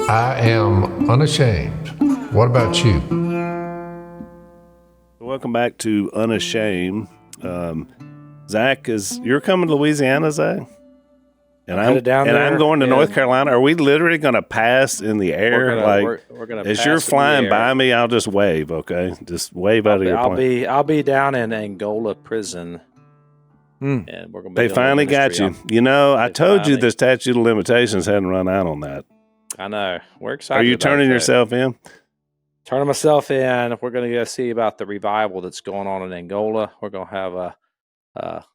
I am unashamed. What about you? Welcome back to Unashamed. Zach, you're coming to Louisiana, Zach? And I'm going to North Carolina. Are we literally going to pass in the air? We're gonna as you're flying by me, I'll just wave, okay? Just wave out of your plane. I'll be down in Angola prison. And we're gonna be they finally got you. I told you the statute of limitations hadn't run out on that. I know. We're excited. Are you turning yourself in? Turning myself in. We're going to go see about the revival that's going on in Angola. We're going to have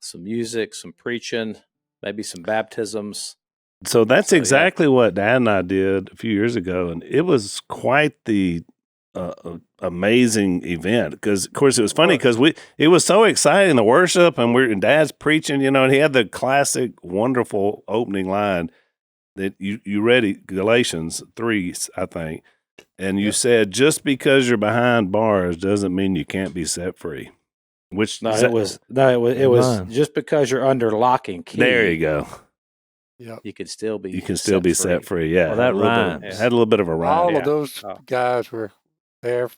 some music, some preaching, maybe some baptisms. So that's exactly what Dad and I did a few years ago, and it was quite the amazing event. Because, of course, it was funny because it was so exciting, the worship, and Dad's preaching, and he had the classic, wonderful opening line that you read Galatians 3, I think, and you said, just because you're behind bars doesn't mean you can't be set free. It was just because you're under lock and key. There you go. Yep. You can still be set free. Yeah. Well, that rhymes. Had a little bit of a rhyme. All of those guys were there,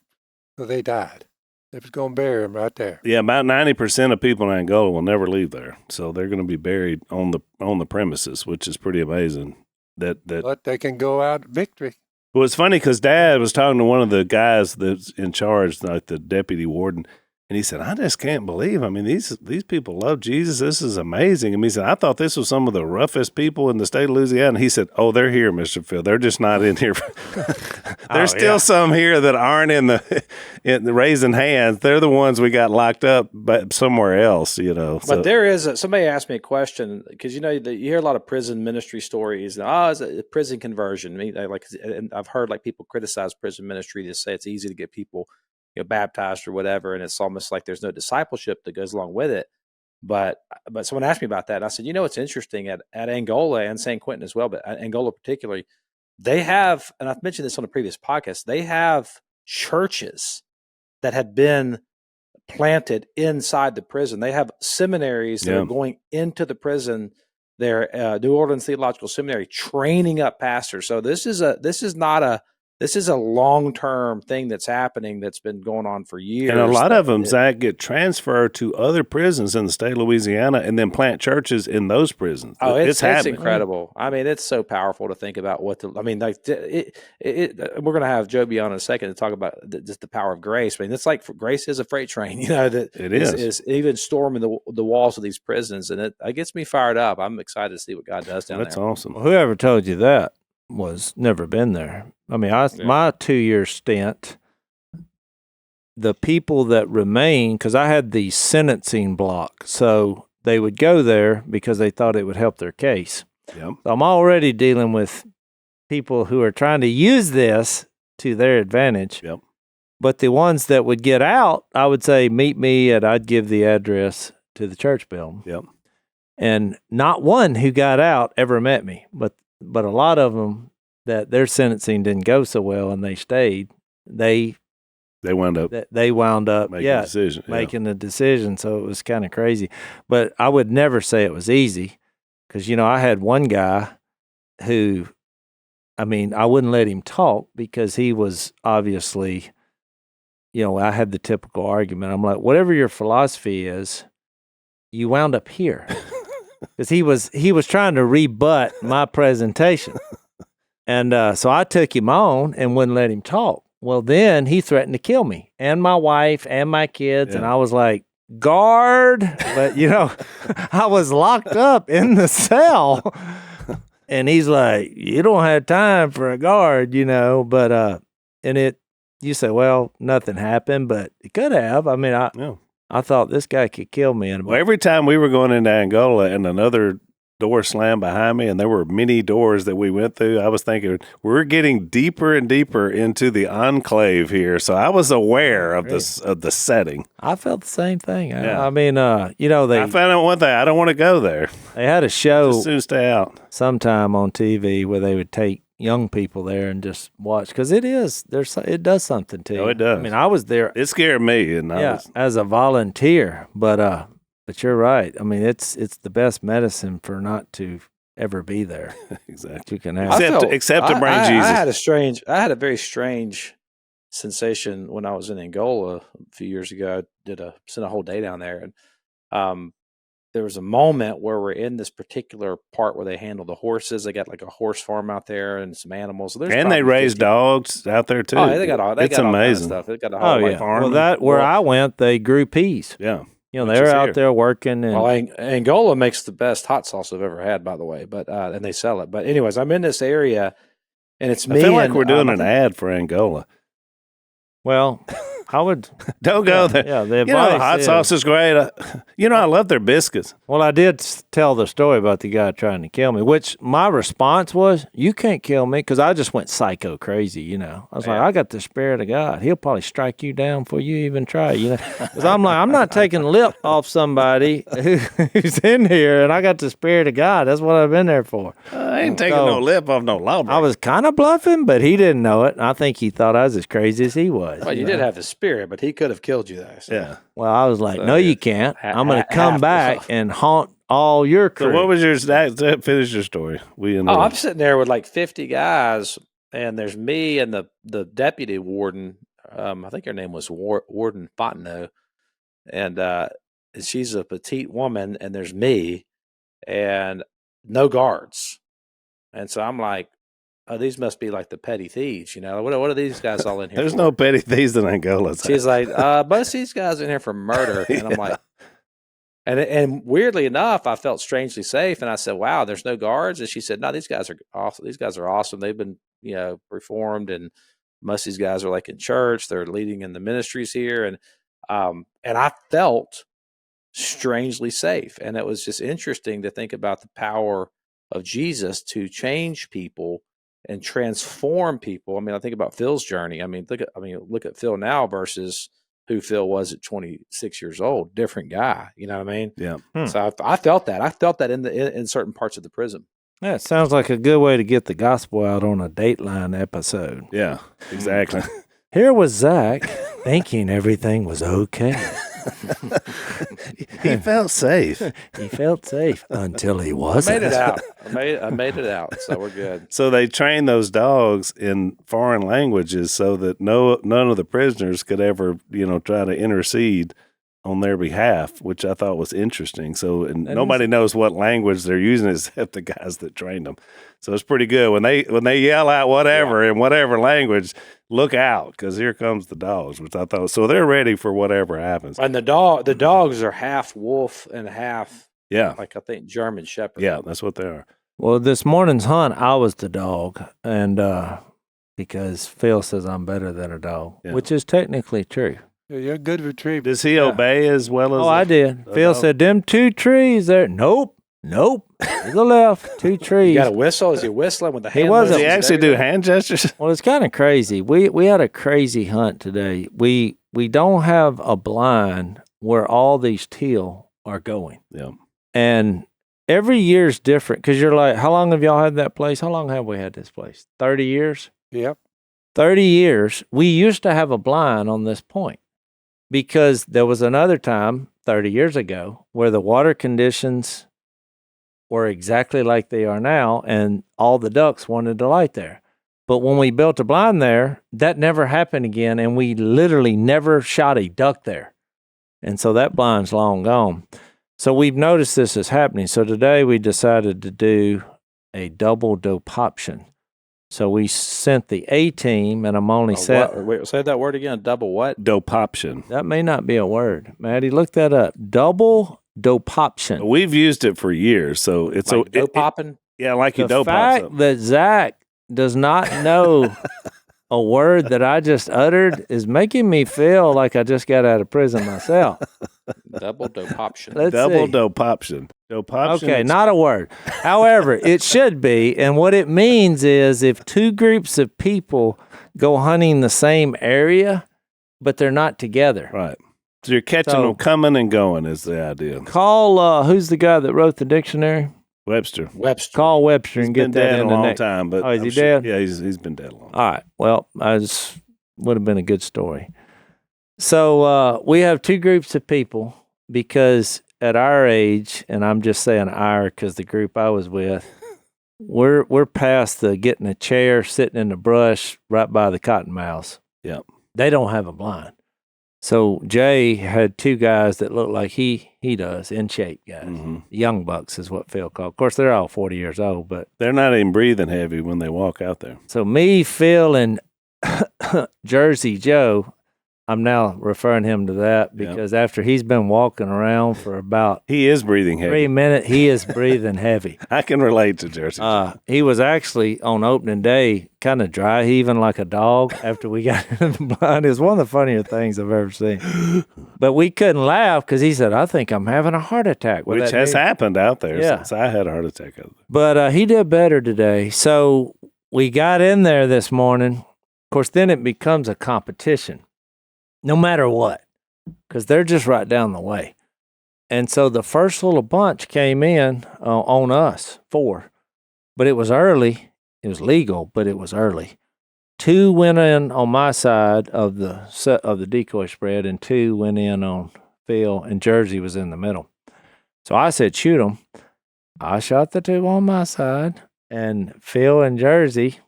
so they died. They was going to bury them right there. Yeah, about 90% of people in Angola will never leave there, so they're going to be buried on the premises, which is pretty amazing. But they can go out victory. Well, it's funny because Dad was talking to one of the guys that's in charge, like the deputy warden, and he said, I just can't believe. I mean, these people love Jesus. This is amazing. And he said, I thought this was some of the roughest people in the state of Louisiana. He said, oh, they're here, Mr. Phil. They're just not in here. There's still some here that aren't in the raising hands. They're the ones we got locked up but somewhere else, But there is somebody asked me a question because, you hear a lot of prison ministry stories. It's a prison conversion. And I've heard like people criticize prison ministry to say it's easy to get people baptized or whatever, and it's almost like there's no discipleship that goes along with it. But someone asked me about that, and I said, it's interesting at Angola and San Quentin as well, but at Angola particularly, they have, and I've mentioned this on a previous podcast, they have churches that have been planted inside the prison. They have seminaries that are going into the prison. They're New Orleans Theological Seminary training up pastors. So this is a long-term thing that's happening that's been going on for years. And a lot of them, Zach, get transferred to other prisons in the state of Louisiana and then plant churches in those prisons. Oh, it's incredible. I mean, it's so powerful to think about we're going to have Joby on in a second to talk about just the power of grace. I mean, it's like grace is a freight train, that it is even storming the walls of these prisons. And it gets me fired up. I'm excited to see what God does down there. That's awesome. Well, whoever told you that was never been there. I mean, my 2-year stint, the people that remain, because I had the sentencing block, so they would go there because they thought it would help their case. Yep. So I'm already dealing with people who are trying to use this to their advantage. Yep. But the ones that would get out, I would say, meet me, and I'd give the address to the church building. Yep. And not one who got out ever met me, but a lot of them that their sentencing didn't go so well and they stayed, they wound up making a decision. Making a decision. So it was kind of crazy. But I would never say it was easy because, I had one guy who, I wouldn't let him talk because he was obviously, I had the typical argument. I'm like, whatever your philosophy is, you wound up here. Because he was trying to rebut my presentation. And so I took him on and wouldn't let him talk. Well, then he threatened to kill me and my wife and my kids. Yeah. And I was like, guard. But, I was locked up in the cell. And he's like, you don't have time for a guard, But, you say, well, nothing happened, but it could have. I mean, I thought this guy could kill me. Well, every time we were going into Angola and another door slammed behind me, and there were many doors that we went through, I was thinking, we're getting deeper and deeper into the enclave here. So I was aware of the setting. I felt the same thing. Yeah. I found out one thing. I don't want to go there. They had a show just soon stay out sometime on TV where they would take young people there and just watch because it does something to you. Oh, it does. I mean, I was there. It scared me, and as a volunteer, but you're right. I mean, it's the best medicine for not to ever be there. Exactly. You can have. Except to bring Jesus. I had a very strange sensation when I was in Angola a few years ago. I spent a whole day down there, and there was a moment where we're in this particular part where they handle the horses. They got like a horse farm out there and some animals. And they raise dogs out there too. Oh, they got all. It's got all amazing. Kind of stuff. They got a whole farm. Well, where I went, they grew peas. Yeah. They're out there working. And Angola makes the best hot sauce I've ever had, by the way. But and they sell it. But anyways, I'm in this area, and it's me. I feel like we're doing an ad for Angola. Well, I would don't go there. Yeah, the hot sauce is great. I love their biscuits. Well, I did tell the story about the guy trying to kill me, which my response was, "You can't kill me," because I just went psycho crazy. I was like, "I got the Spirit of God. He'll probably strike you down before you even try." Because I'm like, I'm not taking lip off somebody who's in here, and I got the Spirit of God. That's what I've been there for. I ain't taking no lip off no lawbreaker. I was kind of bluffing, but he didn't know it. And I think he thought I was as crazy as he was. Well, you did have the Spirit, but he could have killed you though. So. Yeah. Well, I was like, no, you can't. I'm going to come back and haunt all your crew. So what was your finish your story? I'm sitting there with like 50 guys, and there's me and the deputy warden. I think her name was Warden Fontenot, and she's a petite woman, and there's me, and no guards. And so I'm like, oh, these must be like the petty thieves, What are these guys all in here There's for? no petty thieves in Angola. She's like, most of these guys are in here for murder. And I'm like, and weirdly enough, I felt strangely safe. And I said, wow, there's no guards. And she said, no, these guys are awesome. These guys are awesome. They've been, reformed. And most of these guys are like in church. They're leading in the ministries here. And I felt strangely safe. And it was just interesting to think about the power of Jesus to change people and transform people. I mean, I think about Phil's journey. I mean, look at Phil now versus who Phil was at 26 years old. Different guy. You know what I mean? Yeah. So I felt that. I felt that in certain parts of the prison. Yeah, it sounds like a good way to get the gospel out on a Dateline episode. Yeah, exactly. Here was Zach thinking everything was okay. He felt safe. He felt safe until he wasn't. I made it out. I made it out, so we're good. So they trained those dogs in foreign languages so that none of the prisoners could ever, try to intercede on their behalf, which I thought was interesting. So nobody knows what language they're using except the guys that trained them. So it's pretty good when they yell out whatever in whatever language. Look out, because here comes the dogs, which I thought. So they're ready for whatever happens. And the dogs are half wolf and half, like I think German Shepherd. Yeah, that's what they are. Well, this morning's hunt, I was the dog, and because Phil says I'm better than a dog, which is technically true. Yeah, you're a good retriever. Does he obey as well as? Oh, I did. Phil said, "Them 2 trees there." Nope. To the left, 2 trees. You got a whistle? Is he whistling with the hand? Does he actually do hand gestures? Well, it's kind of crazy. We had a crazy hunt today. We don't have a blind where all these teal are going. Yeah. And every year's different because you're like, how long have y'all had that place? How long have we had this place? 30 years? Yep. 30 years. We used to have a blind on this point because there was another time 30 years ago where the water conditions were exactly like they are now, and all the ducks wanted to light there. But when we built a blind there, that never happened again, and we literally never shot a duck there. And so that blind's long gone. So we've noticed this is happening. So today we decided to do a double dope option. So we sent the A team, and I'm only wait, say that word again. Double what? Dope option. That may not be a word. Maddie, look that up. Double dope option. We've used it for years, so it's like dope popping. Yeah, like you the dope fact pop that Zach does not know a word that I just uttered is making me feel like I just got out of prison myself. Double dope option. Double dope option. Dope option. Okay, not a word. However, it should be, and what it means is if 2 groups of people go hunting the same area, but they're not together. Right. So you're catching them coming and going is the idea. Call, who's the guy that wrote the dictionary? Webster. Call Webster and get that in the long time. But is he dead? Yeah, he's been dead a long time. All right. Well, would have been a good story. So we have 2 groups of people because at our age, and I'm just saying our because the group I was with, we're past the getting a chair, sitting in the brush right by the cottonmouths. Yep. They don't have a blind. So Jay had two guys that look like he does, in shape guys. Mm-hmm. Young bucks is what Phil called. Of course, they're all 40 years old, but They're not even breathing heavy when they walk out there. so me, Phil, and Jersey Joe, I'm now referring him to that because after he's been walking around for about He is breathing heavy. 3 minutes, he is breathing heavy. I can relate to Jersey. He was actually on opening day kind of dry heaving like a dog after we got in the blind. It was one of the funnier things I've ever seen. But we couldn't laugh because he said, I think I'm having a heart attack. Which has happened out there since I had a heart attack out there. But he did better today. So we got in there this morning. Of course, then it becomes a competition, no matter what, because they're just right down the way. And so the first little bunch came in on us, 4. But it was early. It was legal, but it was early. 2 went in on my side of the decoy spread, and 2 went in on Phil, and Jersey was in the middle. So I said, shoot them. I shot the 2 on my side, and Phil and Jersey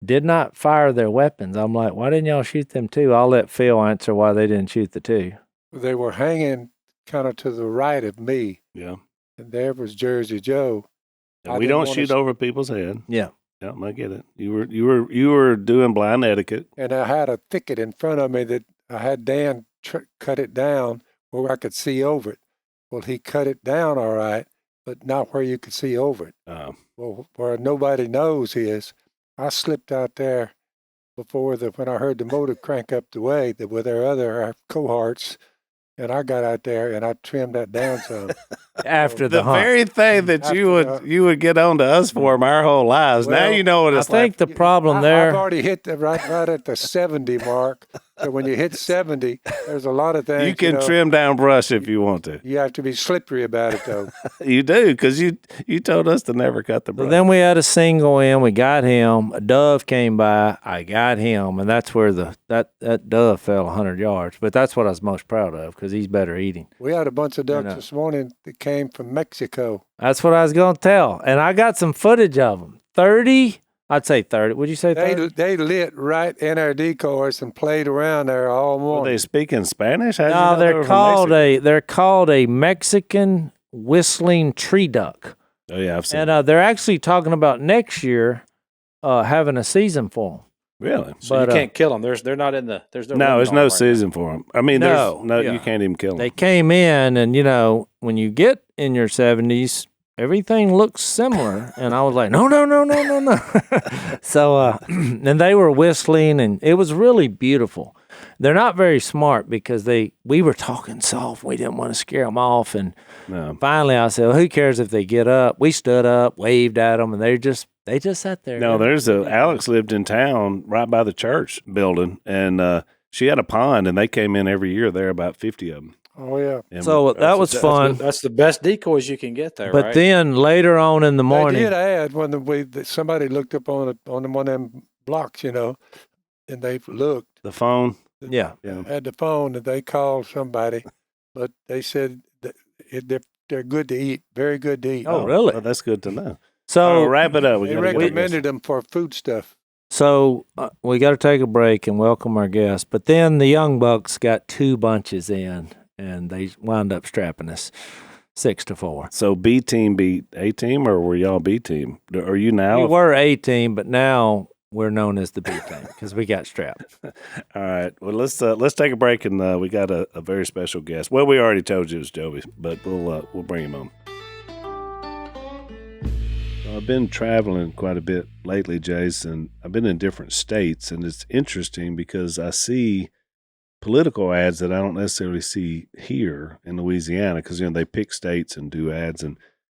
did not fire their weapons. I'm like, why didn't y'all shoot them 2? I'll let Phil answer why they didn't shoot the 2. They were hanging kind of to the right of me, Yeah. and there was Jersey Joe. And we don't shoot over people's head. Yeah. Yeah, I get it. You were doing blind etiquette. And I had a thicket in front of me that I had Dan cut it down where I could see over it. Well, he cut it down all right, but not where you could see over it. Well, where nobody knows is I slipped out there when I heard the motor crank up the way with our cohorts, and I got out there and I trimmed that down some. After the hunt. very thing that you would get on to us for our whole lives. Now Well, you know what I it's think like. the problem there. I've already hit right at the 70 mark. So when you hit 70, there's a lot of things. You can trim down brush if you want to. You have to be slippery about it, though. You do, because you told us to never cut the So brush. then we had a single in. We got him. A dove came by. I got him, and that's where that dove fell 100 yards. But that's what I was most proud of because he's better eating. We had a bunch of ducks this morning that came from Mexico. That's what I was going to tell. And I got some footage of them. 30. I'd say 30. Would you say 30? They lit right in our decoys and played around there all Were morning. they speaking Spanish? How'd you No, know they were from Mexico? they're called a Mexican whistling tree duck. Oh yeah, I've seen. And they're actually talking about next year having a season for them. Really? So you can't kill them. They're not in the. There's no. There's limit on no them right season for them. I mean, No, there's yeah. you can't even kill them. They came in, and when you get in your 70s, everything looks similar. And I was like, no. So, and they were whistling, and it was really beautiful. They're not very smart because we were talking soft. We didn't want to scare them off. And finally I said, well, who cares if they get up? We stood up, waved at them, and they just sat there. No, Alex lived in town right by the church building, and she had a pond, and they came in every year. There, about 50 of them. Oh, yeah. And So that was fun. That's the best decoys you can get there, But right? then later on in the morning, They did add when somebody looked up on one of them blocks, and they looked. The phone. yeah. Had the phone, and they called somebody, but they said that they're good to eat, very good to eat. Oh, really? Well, that's good to know. So wrap it up. We They gotta go. recommended them for food stuff. So we got to take a break and welcome our guests. But then the young bucks got 2 bunches in, and they wound up strapping us 6-4. So B team beat A team, or were y'all B team? Are you now? We were A team, but now we're known as the B team because we got strapped. All right. Well, let's take a break, and we got a very special guest. Well, we already told you it was Joby, but we'll bring him on. I've been traveling quite a bit lately, Jason. I've been in different states, and it's interesting because I see political ads that I don't necessarily see here in Louisiana because, they pick states and do ads. And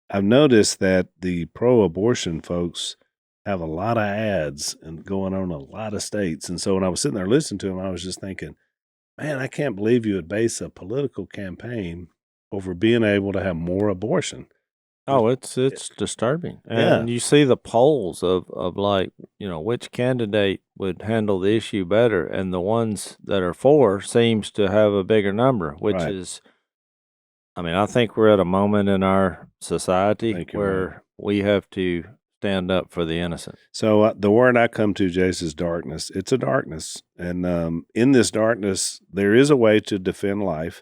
I've noticed that the pro-abortion folks have a lot of ads and going on in a lot of states. And so when I was sitting there listening to them, I was just thinking, man, I can't believe you would base a political campaign over being able to have more abortion. Oh, it's disturbing. And you see the polls of like, which candidate would handle the issue better. And the ones that are for seems to have a bigger number, which Right. is, I think we're at a moment in our society Thank you, where we have to stand up for the innocent. So the word I come to, Jase, is darkness. It's a darkness. And in this darkness, there is a way to defend life.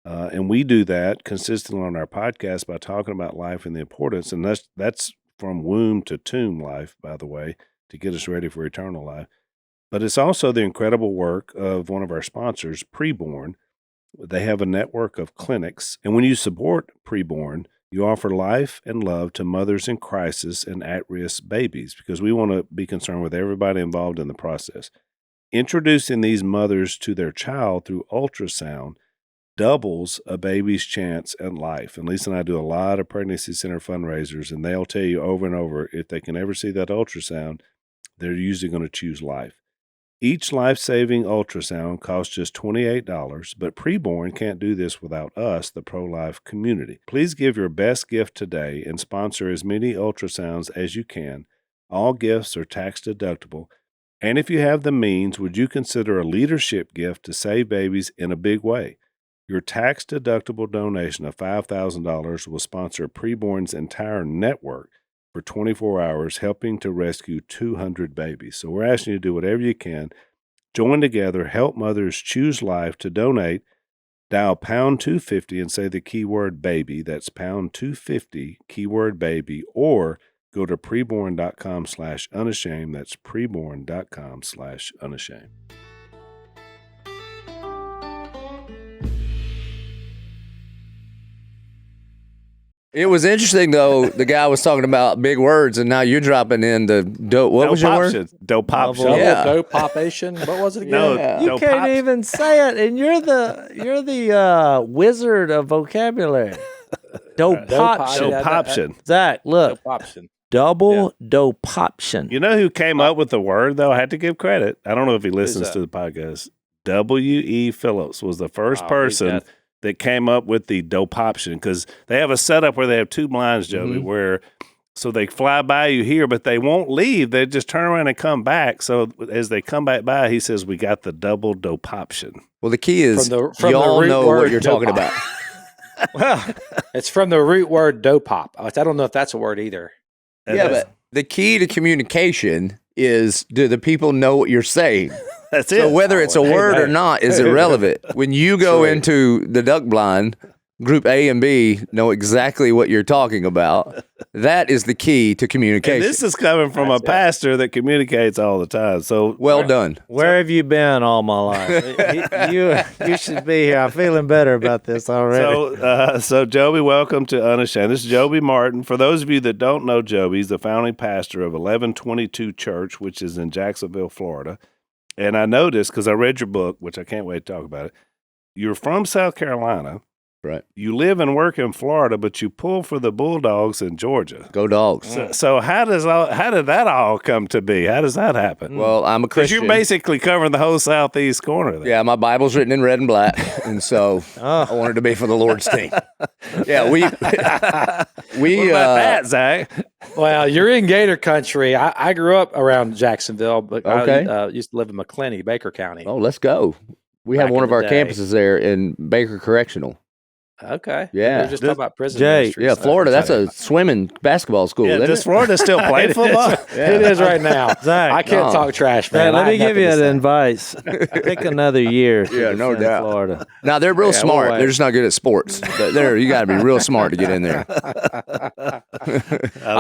And we do that consistently on our podcast by talking about life and the importance. And that's from womb to tomb life, by the way, to get us ready for eternal life. But it's also the incredible work of one of our sponsors, Preborn. They have a network of clinics. And when you support Preborn, you offer life and love to mothers in crisis and at-risk babies, because we want to be concerned with everybody involved in the process. Introducing these mothers to their child through ultrasound doubles a baby's chance at life. And Lisa and I do a lot of pregnancy center fundraisers, and they'll tell you over and over, if they can ever see that ultrasound, they're usually going to choose life. Each life-saving ultrasound costs just $28, but Preborn can't do this without us, the pro-life community. Please give your best gift today and sponsor as many ultrasounds as you can. All gifts are tax-deductible. And if you have the means, would you consider a leadership gift to save babies in a big way? Your tax-deductible donation of $5,000 will sponsor Preborn's entire network for 24 hours, helping to rescue 200 babies. So we're asking you to do whatever you can. Join together, help mothers choose life. To donate, dial pound 250 and say the keyword baby. That's pound 250, keyword baby, or go to preborn.com/unashamed. That's preborn.com/unashamed. It was interesting, though. The guy was talking about big words, and now you're dropping in the dope. What was your word? Dopoption. Yeah. Dopopation. What was it again? No, Yeah. You can't even say it, and you're the wizard of vocabulary. Dopoption. Dopoption. Zach, look, Dopoption. double dopoption. You know who came up with the word, though? I had to give credit. I don't know if he listens that? to the podcast. W.E. Phillips was the first person that came up with the dopoption, because they have a setup where they have two blinds, Joey, where so they fly by you here, but they won't leave. They just turn around and come back. So as they come back by, he says, we got the double dopoption. Well, the key is From the y'all root know word what you're talking dopop. about. Well, it's from the root word dopop. I don't know if that's a word either. Yeah, but the key to communication is, do the people know what you're saying? That's So it. whether it's a word or not is irrelevant. When you go into the duck blind, group A and B know exactly what you're talking about. That is the key to communication. And this is coming from a pastor that communicates all the time. So well done. Where have you been all my life? you should be here. I'm feeling better about this already. So Joby, welcome to Unashamed. This is Joby Martin. For those of you that don't know Joby, he's the founding pastor of 1122 Church, which is in Jacksonville, Florida. And I noticed, because I read your book, which I can't wait to talk about it, you're from South Carolina. Right. You live and work in Florida, but you pull for the Bulldogs in Georgia. Go Dogs. So how did that all come to be? How does that happen? Well, I'm a Because Christian. you're basically covering the whole southeast corner there. Yeah, my Bible's written in red and black, and so I wanted to be for the Lord's team. Yeah, we What about that, Zach? Well, you're in Gator country. I grew up around Jacksonville, but Okay. I used to live in McClenny, Baker County. Oh, let's go. We have Back one in of our the day. campuses there in Baker Correctional. Okay. Yeah. We're just talking about prison Jay, ministry. Yeah, so- Florida. That's a swimming basketball school. Yeah, isn't does it? Florida still play football? It is right now. Zach, I can't talk trash, Hey, man. let I me have give you nothing an to say. advice. Pick another year. to Yeah, no defend doubt. Florida. Now they're real smart. wait. They're just not good at sports. But you got to be real smart to get in there. I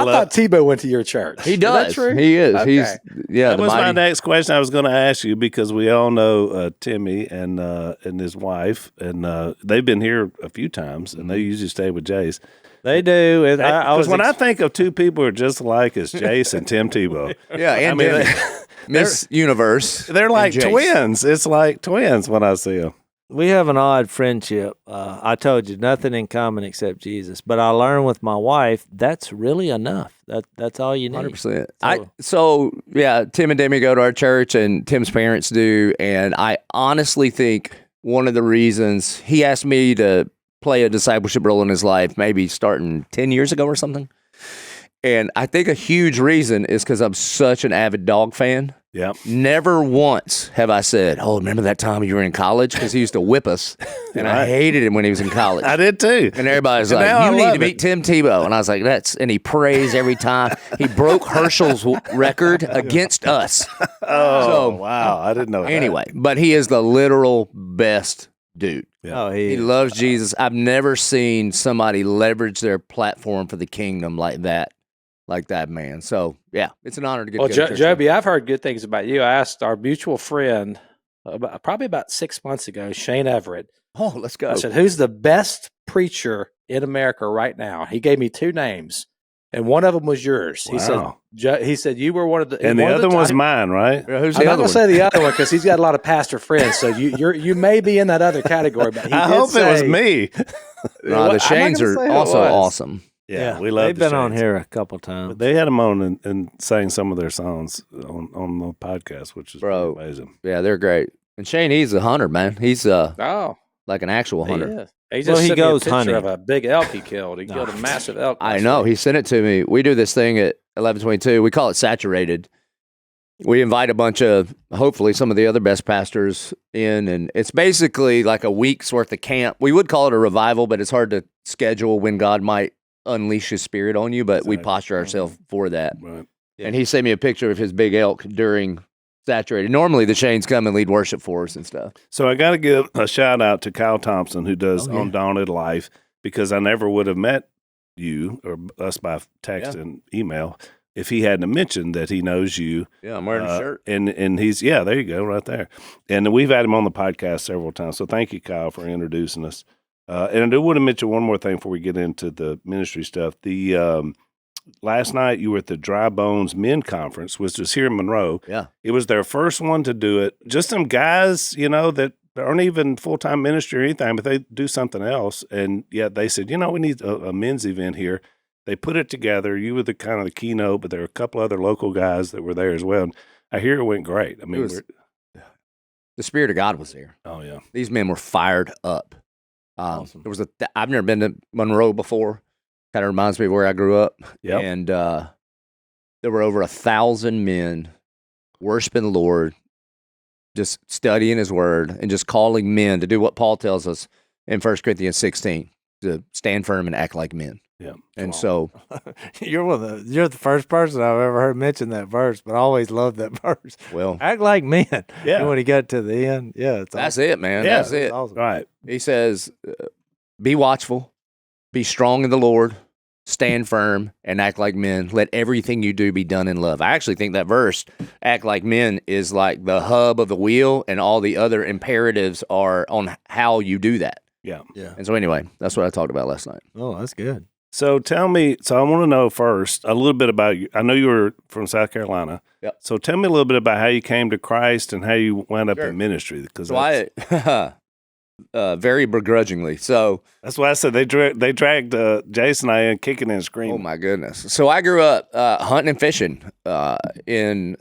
thought Tebow went to your church. He Is does. that true? He is. Okay. He's That the was my mighty. next question I was going to ask you, because we all know Timmy and his wife, and they've been here a few times, and they usually stay with Jace. They do. And I was Because when I think of two people who are just alike as Jace and Tim Tebow, Yeah, and I mean, Demi. Miss Universe. they're like and Jace. twins. It's like twins when I see them. We have an odd friendship. I told you, nothing in common except Jesus. But I learned with my wife, that's really enough. That's all you need. 100%. So- Tim and Demi go to our church, and Tim's parents do. And I honestly think one of the reasons he asked me to play a discipleship role in his life, maybe starting 10 years ago or something. And I think a huge reason is because I'm such an avid dog fan. Yeah. Never once have I said, "Oh, remember that time you were in college?" Because he used to whip us, and I hated him when he was in college. I did too. And everybody's And now like, I "You need love to meet it. Tim Tebow," and I was like, and he prays every time. He broke Herschel's record against us. Oh, So, wow. I didn't know that. Anyway, but he is the literal best dude. Yeah. Oh, He loves Jesus. I've never seen somebody leverage their platform for the kingdom like that, man. So, yeah, it's an honor to get Well, to go to church. Joby, I've heard good things about you. I asked our mutual friend probably about 6 months ago, Shane Everett. Oh, let's go. I said, "Who's the best preacher in America right now?" He gave me 2 names, and one of them was yours. Wow. He said you were one of the, And the one of other one was top- mine, right? Who's I'm the not other going one? to say the other one because he's got a lot of pastor friends, so you may be in that other category. But he I did hope it was say- me. No, I'm the not Shanes gonna are say who it also was. awesome. Yeah, we love They've the been on Shanes. here a couple times. But they had them on and sang some of their songs on the podcast, which is Bro. pretty amazing. Yeah, they're great. And Shane, he's a hunter, man. He's Oh, like an actual hunter. he is. He just Well, he sent me a goes picture hunting. of a big elk he killed. He killed a massive elk. I last know. week. He sent it to me. We do this thing at 1122. We call it Saturated. We invite a bunch of, hopefully, some of the other best pastors in, and it's basically like a week's worth of camp. We would call it a revival, but it's hard to schedule when God might unleash his spirit on you, but we Exactly. posture ourselves for that. Right. And he sent me a picture of his big elk during Saturated. Normally, the Shanes come and lead worship for us and stuff. So I got to give a shout out to Kyle Thompson, who does Oh, yeah. Undaunted Life, because I never would have met you or us by text and email if he hadn't mentioned that he knows you. Yeah, I'm wearing a shirt. And he's, there you go, right there. And we've had him on the podcast several times. So thank you, Kyle, for introducing us. And I do want to mention one more thing before we get into the ministry stuff. The last night you were at the Dry Bones Men Conference, which was here in Monroe. Yeah. It was their first one to do it. Just some guys, that aren't even full-time ministry or anything, but they do something else. And yet they said, we need a men's event here. They put it together. You were the kind of the keynote, but there were a couple other local guys that were there as well. And I hear it went great. I mean, The Spirit of God was there. oh yeah. These men were fired up. Awesome. There was I've never been to Monroe before. Kind of reminds me of where I grew up. Yep. And there were over 1,000 men worshiping the Lord, just studying His Word, and just calling men to do what Paul tells us in 1 Corinthians 16, to stand firm and act like men. Yeah. And so, You're the first person I've ever heard mention that verse, but I always loved that verse. well, Act like men. Yeah. And when he got to the end, it's that's awesome. it, man. Yeah. That's it. It's awesome. Right. He says, be watchful, be strong in the Lord, stand firm, and act like men. Let everything you do be done in love. I actually think that verse, act like men, is like the hub of the wheel, and all the other imperatives are on how you do that. Yeah. And so anyway, that's what I talked about last night. Oh, that's good. So tell me, I want to know first a little bit about you. I know you were from South Carolina. Yep. So tell me a little bit about how you came to Christ and how you wound up Sure. in ministry. Because So I, very begrudgingly. So, that's why I said they dragged Jason and I in kicking and screaming. oh my goodness. So I grew up hunting and fishing in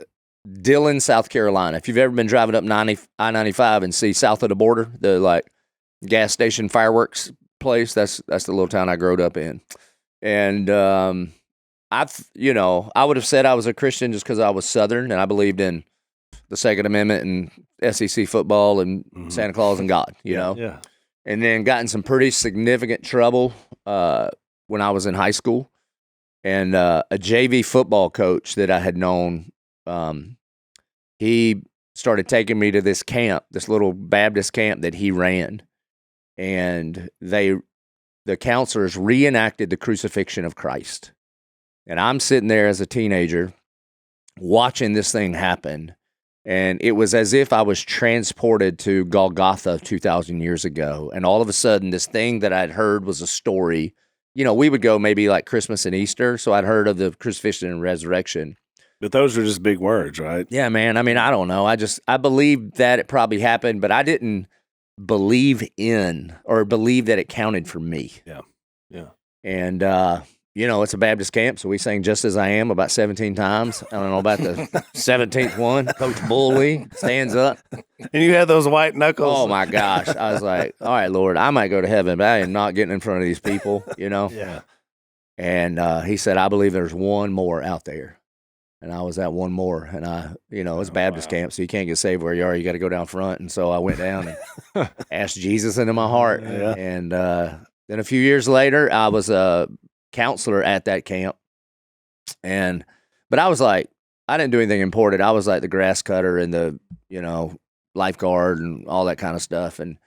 Dillon, South Carolina. If you've ever been driving up I-95 and see south of the border, the like gas station fireworks place, that's the little town I grew up in. And I would have said I was a Christian just because I was Southern and I believed in the Second Amendment and SEC football and Santa Claus and God, you know. Yeah. And then got in some pretty significant trouble when I was in high school. And a JV football coach that I had known, he started taking me to this camp, this little Baptist camp that he ran. And the counselors reenacted the crucifixion of Christ. And I'm sitting there as a teenager watching this thing happen. And it was as if I was transported to Golgotha 2,000 years ago. And all of a sudden, this thing that I'd heard was a story. We would go maybe like Christmas and Easter. So I'd heard of the crucifixion and resurrection. But those are just big words, right? Yeah, man. I mean, I don't know. I believed that it probably happened, but I didn't believe in or believe that it counted for me. Yeah. And, it's a Baptist camp, so we sang Just As I Am about 17 times. I don't know about the 17th one. Coach Bully stands up. And you had those white knuckles. Oh, my gosh. I was like, all right, Lord, I might go to heaven, but I am not getting in front of these people, Yeah. And he said, I believe there's one more out there. and I was at one more, and it's Baptist camp, so you can't get saved where you are. You got to go down front, and so I went down and asked Jesus into my heart. Yeah. And then a few years later, I was a counselor at that camp, but I was like, I didn't do anything important. I was like the grass cutter and the lifeguard and all that kind of stuff. And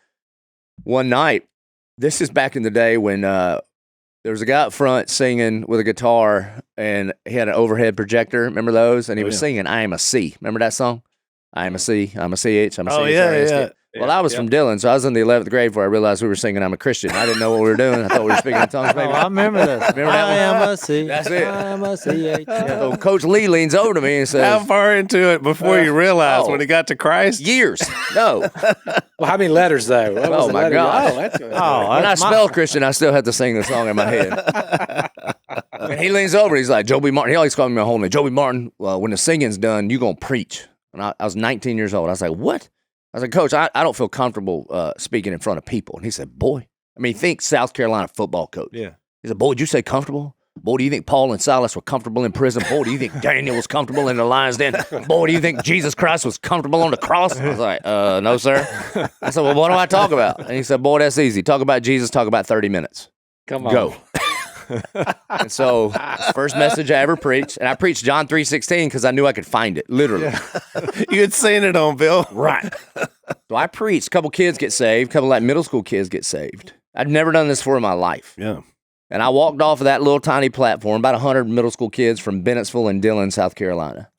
one night, this is back in the day when there was a guy up front singing with a guitar, and he had an overhead projector. Remember those? And he was singing "I Am a C." Remember that song? I am a C. I'm a CH. I'm a C. Yeah. Well, I was from Dillon, so I was in the 11th grade before I realized we were singing "I'm a Christian." I didn't know what we were doing. I thought we were speaking in tongues. Maybe. I remember this. Remember that I one? am a C. That's it. I am a CH. Yeah. So Coach Lee leans over to me and says, How far into it before you realized when he got to Christ? "Years, no." Well, how many letters though? What was Oh the my letter? gosh! Oh, that's When I spelled Christian, I still had to sing the song in my head. And he leans over. He's like, "Joby Martin." He always called me my whole name, Joby Martin. Well, when the singing's done, you gonna preach. And I was 19 years old. I was like, "What?" I was like, "Coach, I don't feel comfortable speaking in front of people." And he said, "Boy," think South Carolina football coach. Yeah. He said, "Boy, did you say comfortable? Boy, do you think Paul and Silas were comfortable in prison? Boy, do you think Daniel was comfortable in the lion's den? Boy, do you think Jesus Christ was comfortable on the cross?" I was like, "No, sir." I said, "Well, what do I talk about?" And he said, "Boy, that's easy. Talk about Jesus. Talk about 30 minutes. Come on. Go." And so, first message I ever preached, and I preached John 3:16 because I knew I could find it, literally. You had seen it on Bill. Right. So I preached. A couple kids get saved. A couple like middle school kids get saved. I'd never done this before in my life. Yeah. And I walked off of that little tiny platform, about 100 middle school kids from Bennettsville and Dillon, South Carolina.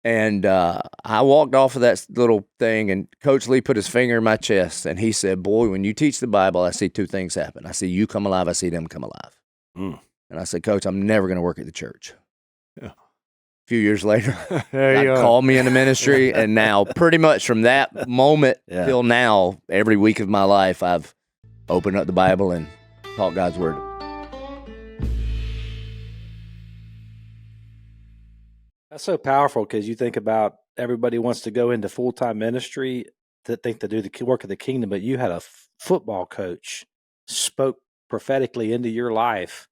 And I walked off of that little thing, and Coach Lee put his finger in my chest, and he said, "Boy, when you teach the Bible, I see two things happen. I see you come alive. I see them come alive." Mm. And I said, "Coach, I'm never going to work at the church." Yeah. A few years later, There you God go. called me into ministry, and now pretty much from that moment till now, every week of my life, I've opened up the Bible and taught God's word. That's so powerful because you think about everybody wants to go into full-time ministry to think to do the work of the kingdom, but you had a football coach spoke prophetically into your life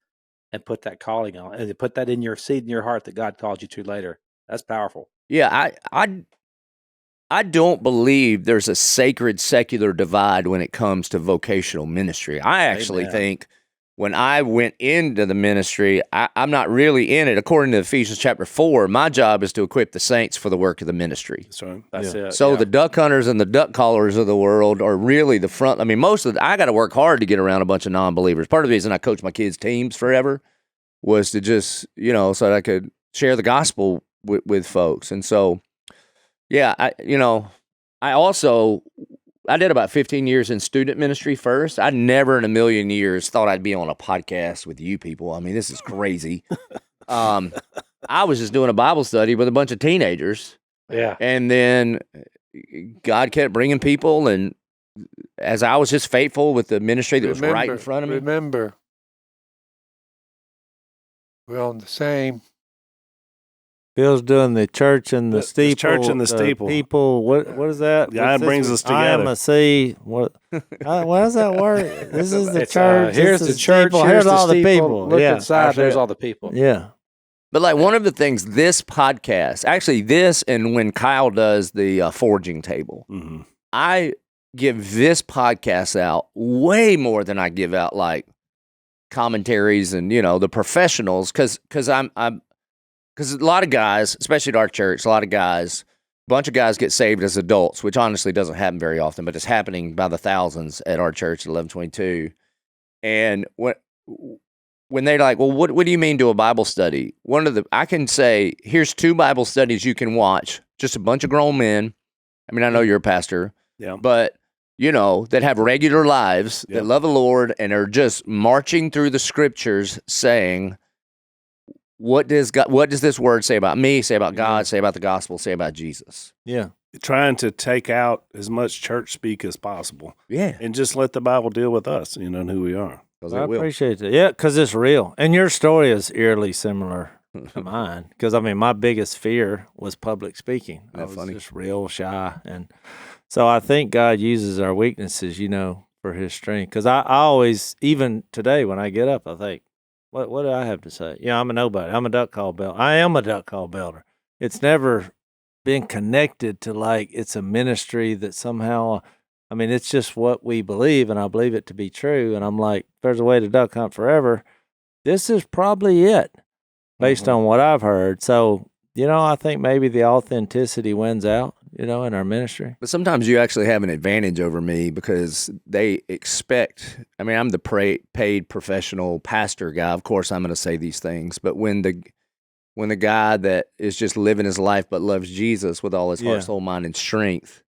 and put that calling on, and put that in your seed in your heart that God called you to later. That's powerful. Yeah, I don't believe there's a sacred secular divide when it comes to vocational ministry. I actually think when I went into the ministry, I'm not really in it. According to Ephesians chapter 4, my job is to equip the saints for the work of the ministry. That's right. That's it. So the duck hunters and the duck callers of the world are really the front. I mean, I got to work hard to get around a bunch of non-believers. Part of the reason I coached my kids' teams forever was to just, so that I could share the gospel with folks. And so, yeah, I did about 15 years in student ministry first. I never in a million years thought I'd be on a podcast with you people. I mean, this is crazy. I was just doing a Bible study with a bunch of teenagers. Yeah. And then God kept bringing people, and as I was just faithful with the ministry that was right in front of me. Remember, we're on the same. Bill's doing the church and the steeple. church and the steeple. People, what is that? God brings us I am together. a C. What does that word? This is the It's, church. here's this the is church. steeple, Here's all the steeple. people. Look Yeah. inside. There's all the people. Yeah. But like one of the things, this podcast, actually this, and when Kyle does the forging table, Mm-hmm. I give this podcast out way more than I give out like commentaries and the professionals, because a lot of guys, especially at our church, a bunch of guys get saved as adults, which honestly doesn't happen very often, but it's happening by the thousands at our church at 1122. And when they're like, "Well, what do you mean do a Bible study?" I can say, here's 2 Bible studies you can watch, just a bunch of grown men. I mean, I know you're a pastor, but that have regular lives, that love the Lord, and are just marching through the scriptures saying, what does this word say about me, say about God, say about the gospel, say about Jesus? Yeah. Trying to take out as much church speak as possible. Yeah. And just let the Bible deal with us, and who we are. I appreciate that. Yeah, because it's real. And your story is eerily similar to mine. Because, my biggest fear was public speaking. I was just real shy. And so I think God uses our weaknesses, for his strength. Because I always, even today when I get up, I think, what do I have to say? Yeah, I'm a nobody. I'm a duck call belter. I am a duck call belter. it's never been connected to like it's a ministry that somehow. I mean, it's just what we believe, and I believe it to be true. And I'm like, there's a way to duck hunt forever. This is probably it, based on what I've heard. So, I think maybe the authenticity wins out, in our ministry. But sometimes you actually have an advantage over me because they expect. I mean, I'm the paid professional pastor guy. Of course, I'm going to say these things. But when the guy that is just living his life but loves Jesus with all his heart, soul, mind, and strength,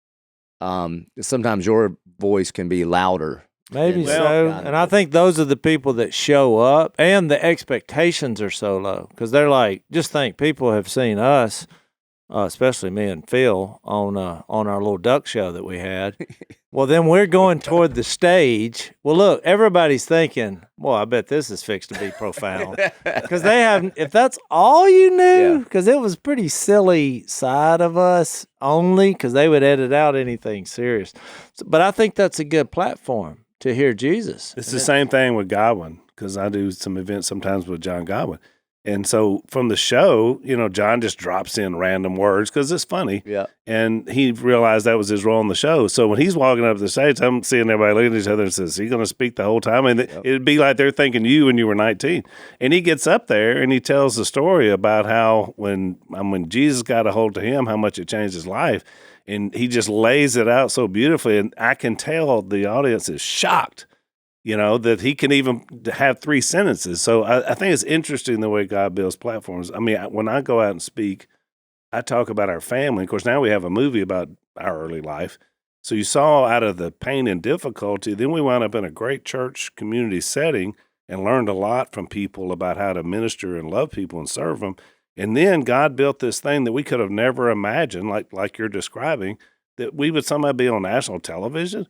sometimes your voice can be louder. Maybe so. And I think those are the people that show up, and the expectations are so low because they're like, just think people have seen us, especially me and Phil, on our little duck show that we had. Well, then we're going toward the stage. Well, look, everybody's thinking, well, I bet this is fixed to be profound. Because they have, if that's all you knew, because it was pretty silly side of us only, because they would edit out anything serious. But I think that's a good platform to hear Jesus. It's the same thing with Godwin, because I do some events sometimes with John Godwin. And so from the show, John just drops in random words because it's funny. Yeah. And he realized that was his role on the show. So when he's walking up the stage, I'm seeing everybody looking at each other and says, is he going to speak the whole time? And it'd be like they're thinking you when you were 19. And he gets up there and he tells the story about how when Jesus got a hold of him, how much it changed his life. And he just lays it out so beautifully. And I can tell the audience is shocked, that he can even have 3 sentences. So I think it's interesting the way God builds platforms. I mean, when I go out and speak, I talk about our family. Of course, now we have a movie about our early life. So you saw out of the pain and difficulty, then we wound up in a great church community setting and learned a lot from people about how to minister and love people and serve them. And then God built this thing that we could have never imagined, like you're describing, that we would somehow be on national television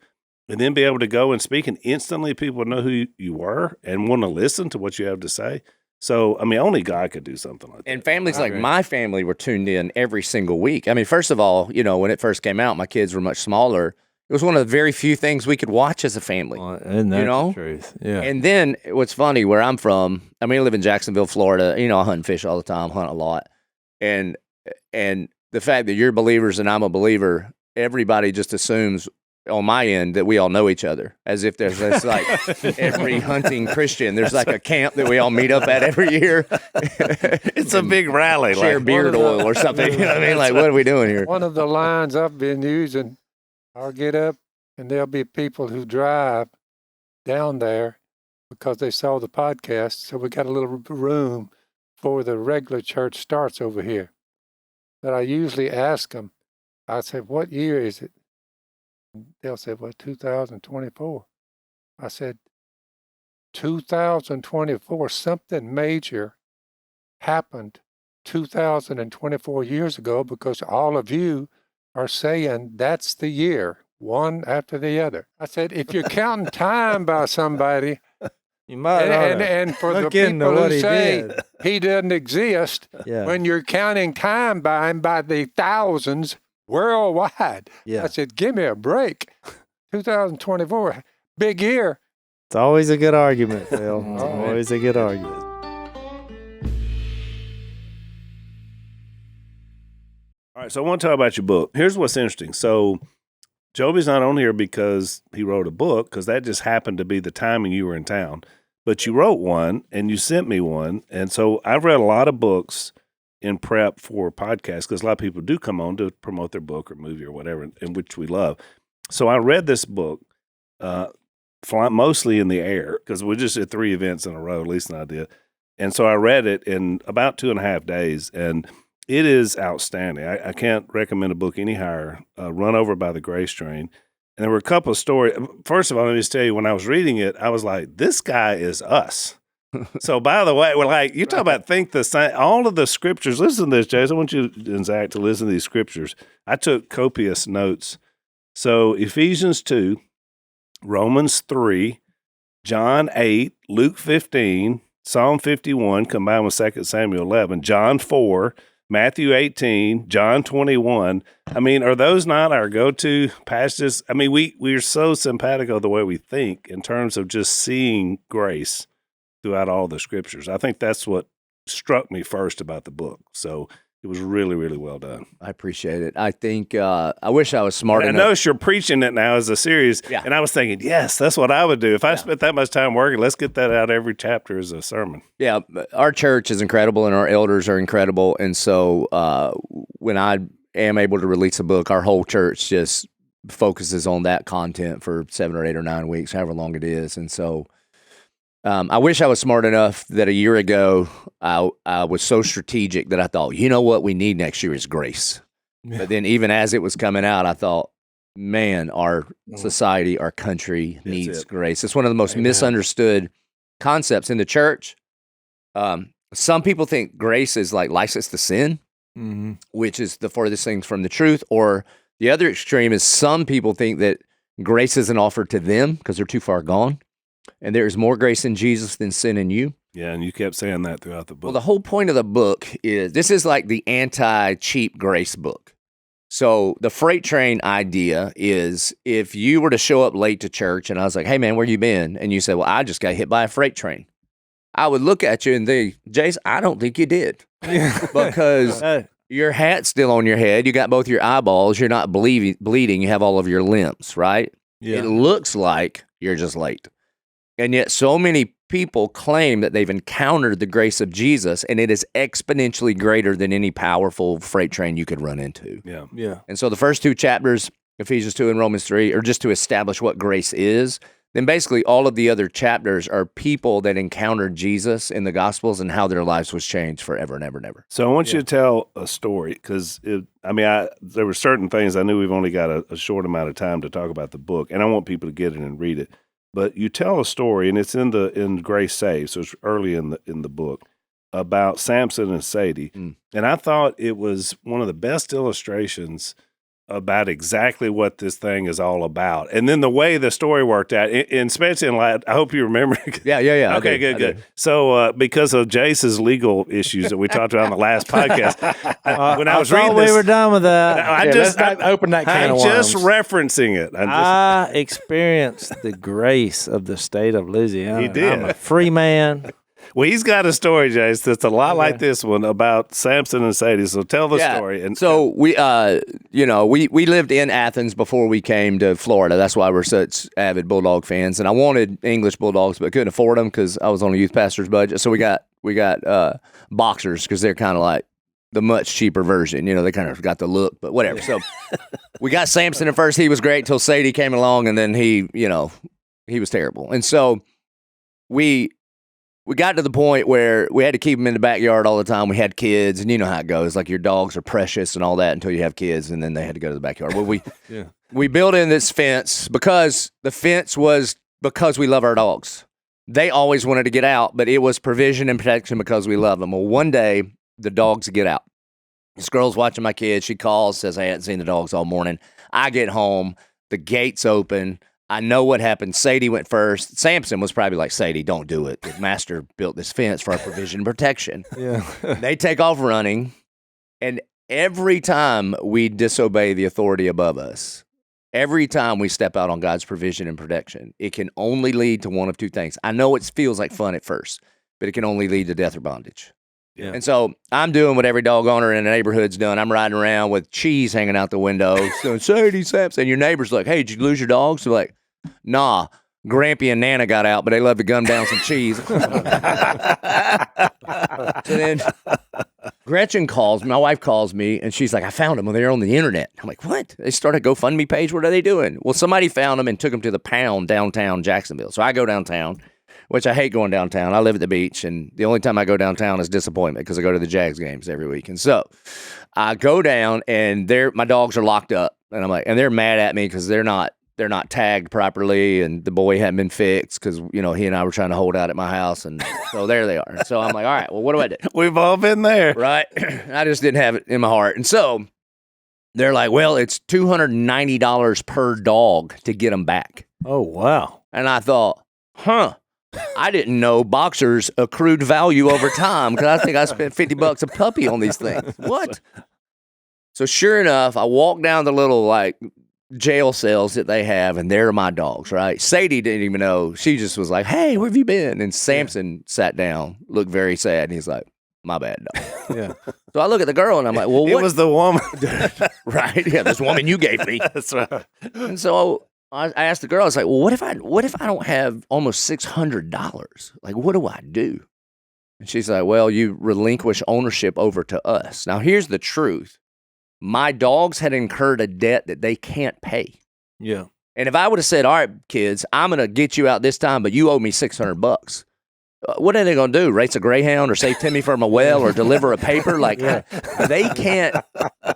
and then be able to go and speak, and instantly people would know who you were and want to listen to what you have to say. So, I mean, only God could do something like that. And families like my family were tuned in every single week. I mean, first of all, when it first came out, my kids were much smaller. It was one of the very few things we could watch as a family. And that's the truth. Yeah. And then what's funny, where I'm from, I mean, I live in Jacksonville, Florida. I hunt and fish all the time, hunt a lot. And the fact that you're believers and I'm a believer, everybody just assumes on my end that we all know each other, as if there's this, like every hunting Christian, there's like a camp that we all meet up at every year. It's a big rally. Share beard oil or something. You know what I mean? Like, what are we doing here? One of the lines I've been using, I'll get up and there'll be people who drive down there because they saw the podcast. So we got a little room before the regular church starts over here. But I usually ask them, I say, what year is it? They'll say, well, 2024. I said, 2024, something major happened 2024 years ago because all of you are saying that's the year, one after the other. I said, if you're counting time by somebody, you might and for the people who say he doesn't exist, when you're counting time by him by the thousands, worldwide. I said, give me a break. 2024, big year. It's always a good argument, Phil. It's always a good argument. All right, so I want to talk about your book. Here's what's interesting. So Joby's not on here because he wrote a book, because that just happened to be the timing you were in town. But you wrote one, and you sent me one. And so I've read a lot of books in prep for podcasts, because a lot of people do come on to promote their book or movie or whatever, in which we love. So I read this book, mostly in the air, because we just did 3 events in a row, Lisa and I did. And so I read it in about 2.5 days, and it is outstanding. I can't recommend a book any higher. Run Over by the Grace Train. And there were a couple of stories. First of all, let me just tell you, when I was reading it, I was like, this guy is us. So, by the way, we're like, you talk about think the same, all of the scriptures. Listen to this, Jason. I want you and Zach to listen to these scriptures. I took copious notes. So, Ephesians 2, Romans 3, John 8, Luke 15, Psalm 51, combined with 2 Samuel 11, John 4, Matthew 18, John 21. I mean, are those not our go-to passages? I mean, we're so simpatico the way we think in terms of just seeing grace throughout all the scriptures. I think that's what struck me first about the book. So It was really, really well done. I appreciate it. I think I wish I was smart And I enough. notice you're preaching it now as a series, Yeah. and I was thinking, yes, that's what I would do. If I spent that much time working, let's get that out every chapter as a sermon. Yeah, our church is incredible, and our elders are incredible. And so when I am able to release a book, our whole church just focuses on that content for 7 or 8 or 9 weeks, however long it is. And so I wish I was smart enough that a year ago I was so strategic that I thought, you know what we need next year is grace. Yeah. But then even as it was coming out, I thought, man, our society, our country needs grace. It's one of the most misunderstood concepts in the church. Some people think grace is like license to sin, which is the furthest thing from the truth. Or the other extreme is some people think that grace isn't offered to them because they're too far gone. And there is more grace in Jesus than sin in you. Yeah, and you kept saying that throughout the book. Well, the whole point of the book is this is like the anti-cheap grace book. So the freight train idea is if you were to show up late to church and I was like, hey, man, where you been? And you said, well, I just got hit by a freight train. I would look at you and think, Jace, I don't think you did. Because your hat's still on your head. You got both your eyeballs. You're not bleeding. You have all of your limbs, right? Yeah. It looks like you're just late. And yet so many people claim that they've encountered the grace of Jesus, and it is exponentially greater than any powerful freight train you could run into. Yeah. Yeah. And so the first 2 chapters, Ephesians 2 and Romans 3, are just to establish what grace is. Then basically all of the other chapters are people that encountered Jesus in the Gospels and how their lives was changed forever and ever and ever. So I want you to tell a story because, there were certain things I knew we've only got a short amount of time to talk about the book, and I want people to get it and read it. But you tell a story, and it's in Grace Saves, so it's early in the book, about Samson and Sadie. And I thought it was one of the best illustrations about exactly what this thing is all about. And then the way the story worked out, and especially in light, I hope you remember. Yeah. Okay, good. So because of Jace's legal issues that we talked about on the last podcast, when I was reading this, we were done with that. I opened that can of worms. Just referencing it. I experienced the grace of the state of Louisiana. He did. I'm a free man. Well, he's got a story, Jace, that's a lot like this one about Samson and Sadie. So tell the story. And so we lived in Athens before we came to Florida. That's why we're such avid Bulldog fans. And I wanted English Bulldogs, but couldn't afford them because I was on a youth pastor's budget. So we got boxers because they're kind of like the much cheaper version. They kind of got the look, but whatever. So we got Samson at first. He was great till Sadie came along, and then he was terrible. And so we got to the point where we had to keep them in the backyard all the time. We had kids, and you know how it goes. Like your dogs are precious and all that until you have kids, and then they had to go to the backyard. Well, we built in this fence because the fence was because we love our dogs. They always wanted to get out, but it was provision and protection because we love them. Well, one day, the dogs get out. This girl's watching my kids. She calls, says, I hadn't seen the dogs all morning. I get home. The gate's open. I know what happened. Sadie went first. Samson was probably like, Sadie, don't do it. The master built this fence for our provision and protection. Yeah. They take off running, and every time we disobey the authority above us, every time we step out on God's provision and protection, it can only lead to one of 2 things. I know it feels like fun at first, but it can only lead to death or bondage. Yeah. And so I'm doing what every dog owner in the neighborhood's doing. I'm riding around with cheese hanging out the window. So Sadie, Samson, and your neighbor's like, hey, did you lose your dogs? So like, nah, Grampy and Nana got out, but they love to gun down some cheese. So then Gretchen my wife calls me, and she's like, I found them. They're on the internet. I'm like, what? They started a GoFundMe page. What are they doing? Well, somebody found them and took them to the Pound downtown Jacksonville. So I go downtown, which I hate going downtown. I live at the beach, and the only time I go downtown is disappointment because I go to the Jags games every week. And so I go down, and my dogs are locked up, and I'm like, and they're mad at me because they're not tagged properly, and the boy hadn't been fixed because he and I were trying to hold out at my house, and so there they are. So I'm like, all right, well, what do I do? We've all been there, right? I just didn't have it in my heart, and so they're like, well, it's $290 per dog to get them back. Oh wow! And I thought, I didn't know boxers accrued value over time because I think I spent $50 a puppy on these things. What? So sure enough, I walked down the little jail cells that they have, and they're my dogs, right? Sadie didn't even know. She just was like, hey, where have you been? And Samson sat down, looked very sad, and he's like, My bad, dog. Yeah. So I look at the girl and I'm like, well, It what? was the woman. Right? Yeah, this woman you gave me. That's right. And so I asked the girl, I was like, well, what if I don't have almost $600? Like, what do I do? And she's like, well, you relinquish ownership over to us. Now, here's the truth. My dogs had incurred a debt that they can't pay. Yeah. And if I would have said, all right, kids, I'm going to get you out this time, but you owe me $600. What are they going to do? Race a Greyhound or save Timmy from a well or deliver a paper? Like, they can't.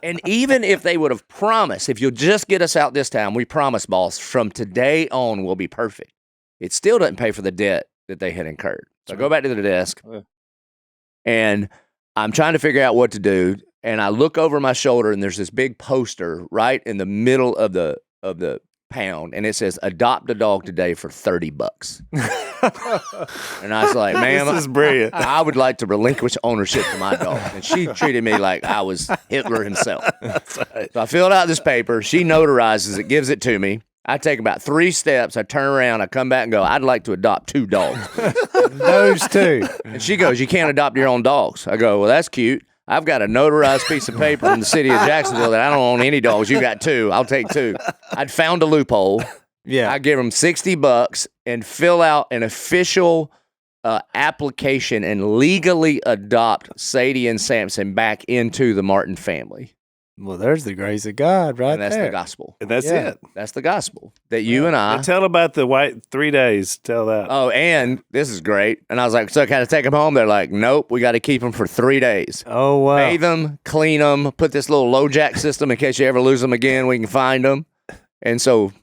And even if they would have promised, if you'll just get us out this time, we promise, boss, from today on, we'll be perfect. It still doesn't pay for the debt that they had incurred. So I go back to the desk, and I'm trying to figure out what to do. And I look over my shoulder, and there's this big poster right in the middle of the pound, and it says, adopt a dog today for $30. And I was like, ma'am, This is brilliant. I would like to relinquish ownership to my dog. And she treated me like I was Hitler himself. So I filled out this paper. She notarizes it, gives it to me. I take about 3 steps. I turn around. I come back and go, I'd like to adopt 2 dogs. Those two. And she goes, you can't adopt your own dogs. I go, well, that's cute. I've got a notarized piece of paper from the city of Jacksonville that I don't own any dogs. You got 2. I'll take 2. I'd found a loophole. Yeah. I give them $60 and fill out an official application and legally adopt Sadie and Samson back into the Martin family. Well, there's the grace of God right And that's there. the gospel. And that's Yeah. it. That's the gospel. That you and I. And tell about the white 3 days. Tell that. Oh, and this is great. And I was like, so can I take them home? They're like, nope, we got to keep them for 3 days. Oh, wow. Bathe them, clean them, put this little low jack system in case you ever lose them again. We can find them. And so,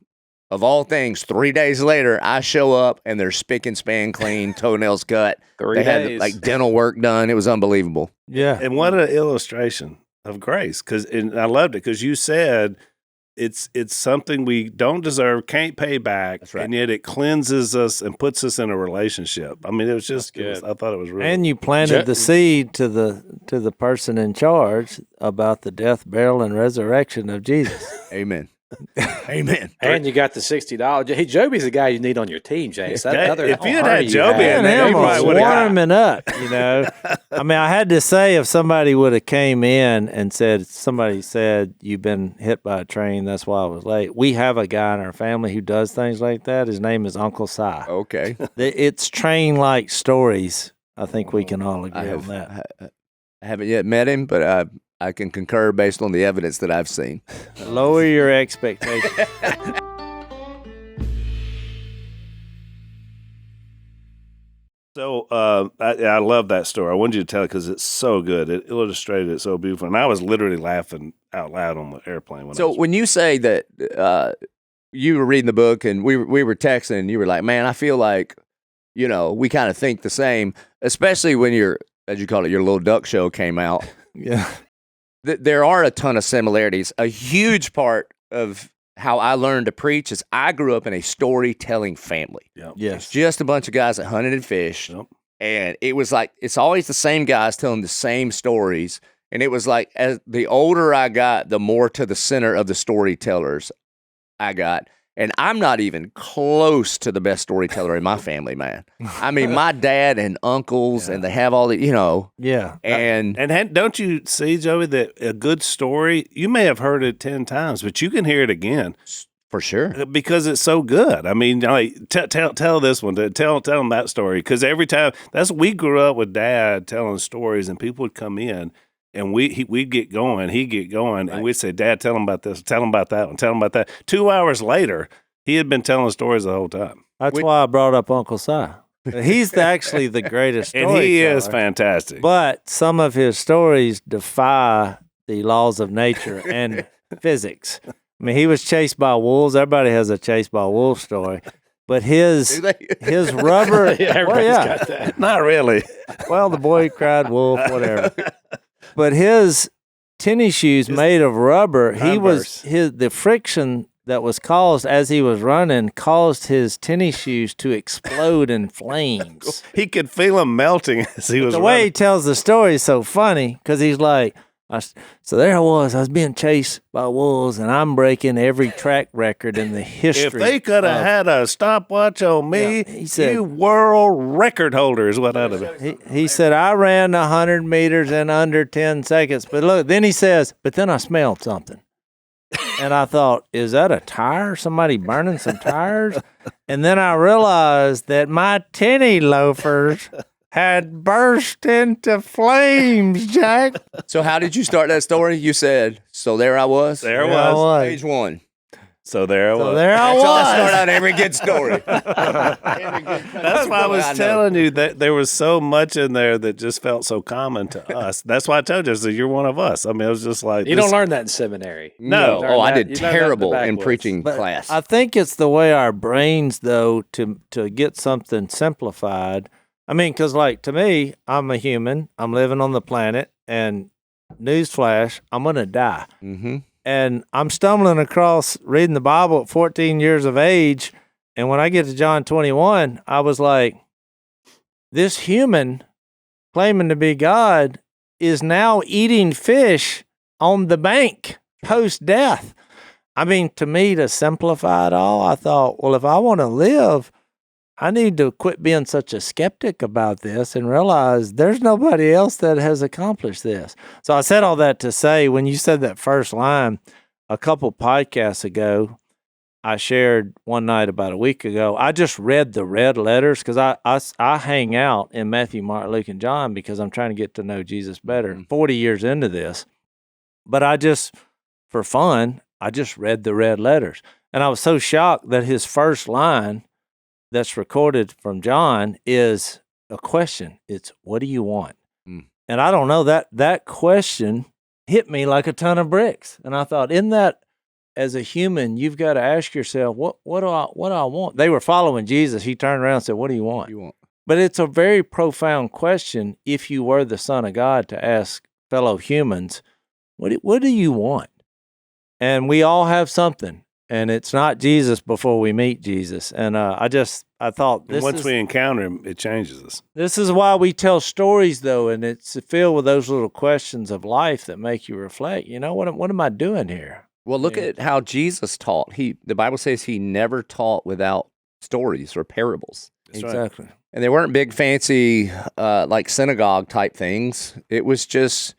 of all things, 3 days later, I show up and they're spick and span clean, toenails cut. 3 They days. had like dental work done. It was unbelievable. Yeah. And what an illustration of grace. And I loved it because you said it's something we don't deserve, can't pay back, That's right. and yet it cleanses us and puts us in a relationship. I mean, it was just, I thought it was really. And you planted the seed to the person in charge about the death, burial, and resurrection of Jesus. Amen. Amen. And you got the $60. Hey, Joby's the guy you need on your team, Jace. That Okay, other if you had party had Joby had- in Man, there, him you probably was would've got- warming up, you know. I mean, I had to say, if somebody would have came in and somebody said, you've been hit by a train, that's why I was late. We have a guy in our family who does things like that. His name is Uncle Si. Okay. It's train-like stories. I think we can all agree on that. I haven't yet met him, but I can concur based on the evidence that I've seen. Lower your expectations. So I love that story. I wanted you to tell it because it's so good. It illustrated it so beautiful. And I was literally laughing out loud on the airplane. When you say that you were reading the book and we were texting and you were like, man, I feel like, you know, we kind of think the same, especially when your, as you call it, your little duck show came out. Yeah. There are a ton of similarities. A huge part of how I learned to preach is I grew up in a storytelling family. Yep. Yes. It's just a bunch of guys that hunted and fished. Yep. And it was like, it's always the same guys telling the same stories. And it was like, as the older I got, the more to the center of the storytellers I got. And I'm not even close to the best storyteller in my family, man. I mean, my dad and uncles, and they have all the, you know. Yeah. And don't you see, Joey, that a good story, you may have heard it 10 times, but you can hear it again. for sure. Because it's so good. I mean, like, tell this one. Tell them that story. Because every time, we grew up with Dad telling stories, and people would come in, and we'd get going. He'd get going, and we'd say, Dad, tell them about this. Tell them about that one. Tell them about that. 2 hours later, he had been telling stories the whole time. That's why I brought up Uncle Si. He's actually the greatest storyteller. And he is fantastic. But some of his stories defy the laws of nature and physics. I mean, he was chased by wolves. Everybody has a chased by wolves story. But his rubber, got that. Not really. Well, the boy cried wolf, whatever. But his tennis shoes made of rubber, the friction that was caused as he was running caused his tennis shoes to explode in flames. He could feel them melting as he was The way he running. tells the story is so funny because he's like, So there I was being chased by wolves, and I'm breaking every track record in the history. If they could have had a stopwatch on me, he said, you world record holder is what I'd have been. he said, I ran 100 meters in under 10 seconds. But look, then he says, but then I smelled something. And I thought, is that a tire? Somebody burning some tires? And then I realized that my tenny loafers had burst into flames, Jack. So how did you start that story? You said, so there I was. There I was. Page 1. So there I was. There I That's how I was. start out every good story. That's why I was telling you that there was so much in there that just felt so common to us. That's why I told you, so you're one of us. I mean, it was just like You don't learn that in seminary. No. Oh, I did You learn that in the terrible in backwoods. preaching But class. I think it's the way our brains, though, to get something simplified. I mean, because like to me, I'm a human. I'm living on the planet, and newsflash, I'm gonna die. Mm-hmm. And I'm stumbling across reading the Bible at 14 years of age, and when I get to John 21, I was like, this human claiming to be God is now eating fish on the bank post-death. I mean, to me, to simplify it all, I thought, well, if I want to live, I need to quit being such a skeptic about this and realize there's nobody else that has accomplished this. So I said all that to say, when you said that first line a couple podcasts ago, I shared one night about a week ago, I just read the red letters because I hang out in Matthew, Mark, Luke, and John because I'm trying to get to know Jesus better. 40 years into this. But I just, for fun, I just read the red letters. And I was so shocked that his first line that's recorded from John is a question. It's, what do you want? And I don't know, that question hit me like a ton of bricks. And I thought, in that, as a human, you've got to ask yourself, what do I want? They were following Jesus. He turned around and said, what do you want? But it's a very profound question if you were the Son of God to ask fellow humans, what do you want? And we all have something. And it's not Jesus before we meet Jesus. And I thought once we encounter him, it changes us. This is why we tell stories, though, and it's filled with those little questions of life that make you reflect. You know, what am I doing here? Well, look at how Jesus taught. The Bible says he never taught without stories or parables. That's exactly. Right. And they weren't big, fancy, like synagogue type things. It was just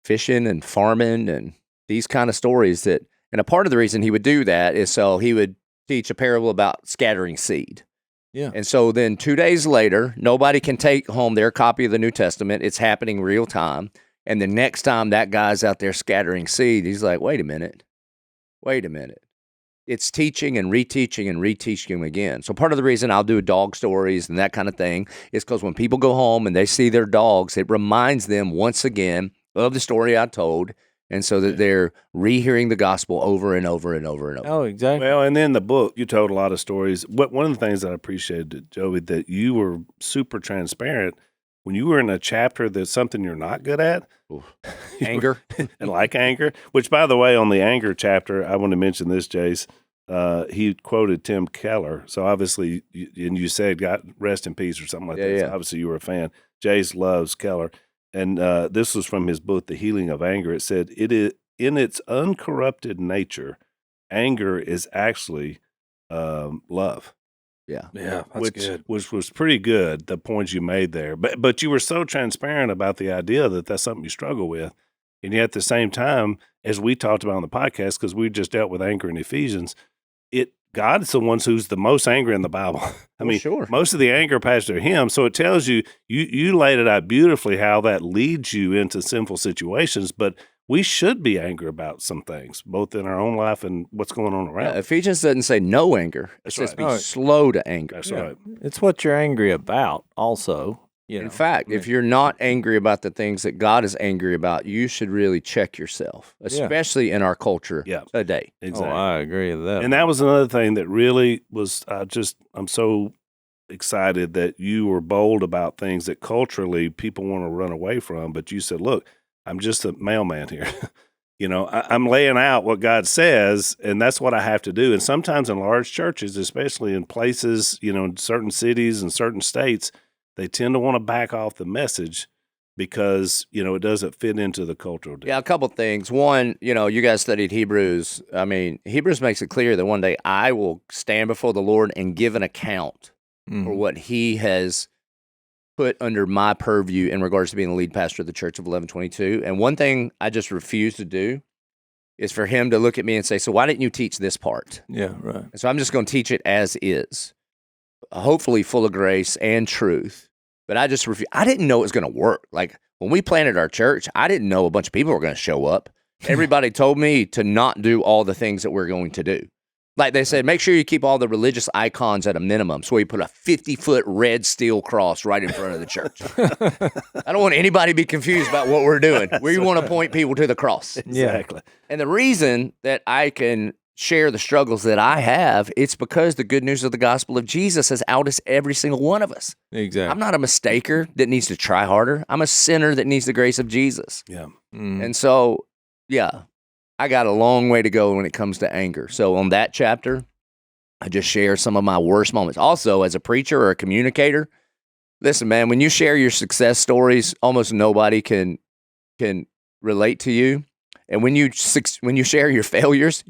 fishing and farming and these kind of stories that. And a part of the reason he would do that is so he would teach a parable about scattering seed. Yeah. And so then 2 days later, nobody can take home their copy of the New Testament. It's happening real time. And the next time that guy's out there scattering seed, he's like, wait a minute. It's teaching and reteaching him again. So part of the reason I'll do dog stories and that kind of thing is because when people go home and they see their dogs, it reminds them once again of the story I told. And so that they're rehearing the gospel over and over and over and over. Oh, exactly. Well, and in the book, you told a lot of stories. One of the things that I appreciated, Joey, that you were super transparent when you were in a chapter that's something you're not good at. Anger. And like anger, which, by the way, on the anger chapter, I want to mention this, Jace. He quoted Tim Keller. So obviously, and you said, God rest in peace or something like that. Yeah. So obviously, you were a fan. Jace loves Keller. And this was from his book, The Healing of Anger. It said, "It is in its uncorrupted nature, anger is actually love." Yeah. Yeah, that's good. Which was pretty good, the points you made there. But you were so transparent about the idea that that's something you struggle with. And yet at the same time, as we talked about on the podcast, because we just dealt with anger in Ephesians, God's the one who's the most angry in the Bible. I mean, sure. Most of the anger passed through him. So it tells you laid it out beautifully how that leads you into sinful situations. But we should be angry about some things, both in our own life and what's going on around. Ephesians doesn't say no anger. It That's says right. be slow to anger. That's right. It's what you're angry about also. You know. In fact, if you're not angry about the things that God is angry about, you should really check yourself, especially in our culture today. Exactly. Oh, I agree with that. And that was another thing that really was, I'm so excited that you were bold about things that culturally people want to run away from. But you said, look, I'm just a mailman here. I'm laying out what God says, and that's what I have to do. And sometimes in large churches, especially in places, in certain cities and certain states, they tend to want to back off the message because, it doesn't fit into the cultural day. Yeah, a couple things. One, you guys studied Hebrews. I mean, Hebrews makes it clear that one day I will stand before the Lord and give an account for what he has put under my purview in regards to being the lead pastor of the Church of 1122. And one thing I just refuse to do is for him to look at me and say, so why didn't you teach this part? Yeah, right. And so I'm just going to teach it as is, hopefully full of grace and truth. But I just refuse. I didn't know it was going to work. Like when we planted our church, I didn't know a bunch of people were going to show up. Everybody told me to not do all the things that we're going to do. Like they said, make sure you keep all the religious icons at a minimum. So we put a 50-foot red steel cross right in front of the church. I don't want anybody to be confused about what we're doing. We want to point people to the cross. Exactly. And the reason that I can share the struggles that I have, it's because the good news of the gospel of Jesus has outed every single one of us. Exactly. I'm not a mistaker that needs to try harder. I'm a sinner that needs the grace of Jesus. Yeah. And so, yeah, I got a long way to go when it comes to anger. So on that chapter, I just share some of my worst moments. Also, as a preacher or a communicator, listen, man, when you share your success stories, almost nobody can relate to you. And when you share your failures,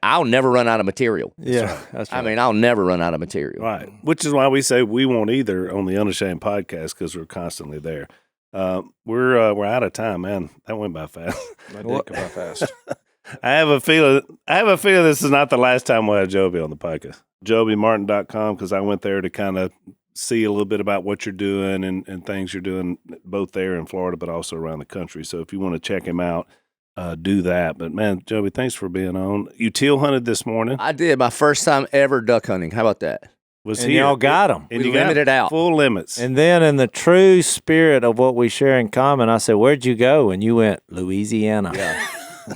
I'll never run out of material. Yeah, that's right. I mean, I'll never run out of material. Right. Which is why we say we won't either on the Unashamed podcast, because we're constantly there. We're out of time, man. That went by fast. That did come by fast. I have a feeling this is not the last time we'll have Joby on the podcast. JobyMartin.com, because I went there to kind of see a little bit about what you're doing and things you're doing both there in Florida, but also around the country. So if you want to check him out, do that. But man, Joby, thanks for being on. You teal hunted this morning. I did. My first time ever duck hunting. How about that? And y'all got them. And We you got limited out. full limits. And then in the true spirit of what we share in common, I said, where'd you go? And you went, Louisiana. Yeah.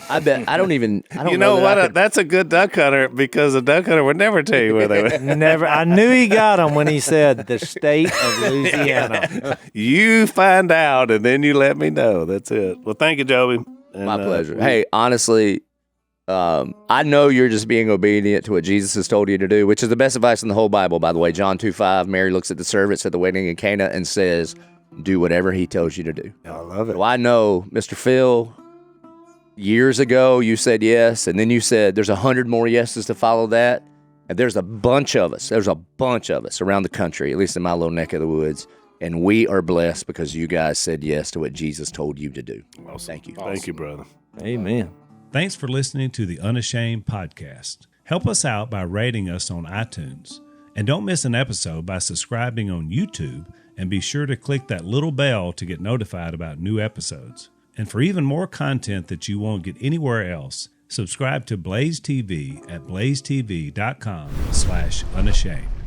I bet. I don't you know what? That's a good duck hunter, because a duck hunter would never tell you where they went. Never. I knew he got them when he said the state of Louisiana. You find out, and then you let me know. That's it. Well, thank you, Joby. And, My pleasure. Hey, honestly, I know you're just being obedient to what Jesus has told you to do, which is the best advice in the whole Bible, by the way. John 2:5, Mary looks at the servants at the wedding in Cana and says, do whatever he tells you to do. I love it. Well, I know, Mr. Phil, years ago you said yes, and then you said there's 100 more yeses to follow that, and there's a bunch of us around the country, at least in my little neck of the woods, and we are blessed because you guys said yes to what Jesus told you to do. Awesome. Thank you. Thank you, brother. Amen. Thanks for listening to the Unashamed podcast. Help us out by rating us on iTunes. And don't miss an episode by subscribing on YouTube, and be sure to click that little bell to get notified about new episodes. And for even more content that you won't get anywhere else, subscribe to Blaze TV at blazetv.com/unashamed.